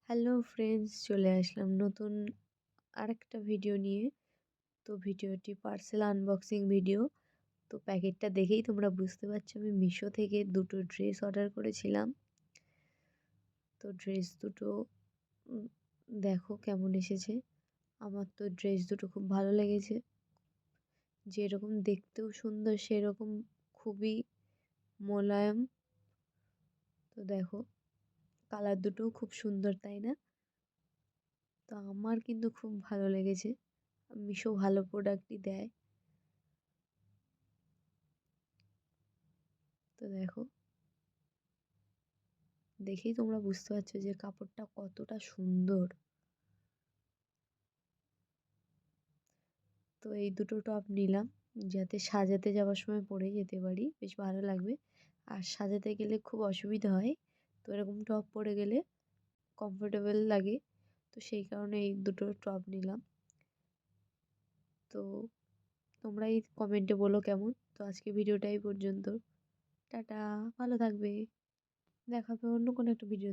Hello friends, চলে আসলাম নতুন আরেকটা ভিডিও নিয়ে। তো ভিডিওটি পার্সেল আনবক্সিং ভিডিও। তো প্যাকেটটা দেখেই তোমরা বুঝতে পারছো আমি মিশো থেকে দুটো ড্রেস অর্ডার করেছিলাম। তো ড্রেস দুটো দেখো কেমন এসেছে। আমার তো ড্রেস দুটো খুব ভালো লেগেছে, যেরকম দেখতেও সুন্দর সেরকম খুবই মোলায়েম। তো দেখো কালার দুটোও খুব সুন্দর, তাই না? তো আমার কিন্তু খুব ভালো লেগেছে। মিশো ভালো প্রোডাক্টই দেয়। তো দেখো, দেখেই তোমরা বুঝতে পারছো যে কাপড়টা কতটা সুন্দর। তো এই দুটো টপ নিলাম যাতে সাজাতে যাওয়ার সময় পরে যেতে পারি, বেশ ভালো লাগবে। আর সাজাতে গেলে খুব অসুবিধা হয়, তো এরকম টপ পরে গেলে কমফোর্টেবল লাগে। তো সেই কারণে এই দুটো টপ নিলাম। তো তোমরাই কমেন্টে বলো কেমন। তো আজকে ভিডিওটাই পর্যন্ত। টাটা, ভালো থাকবে, দেখা হবে অন্য কোনো একটা ভিডিও।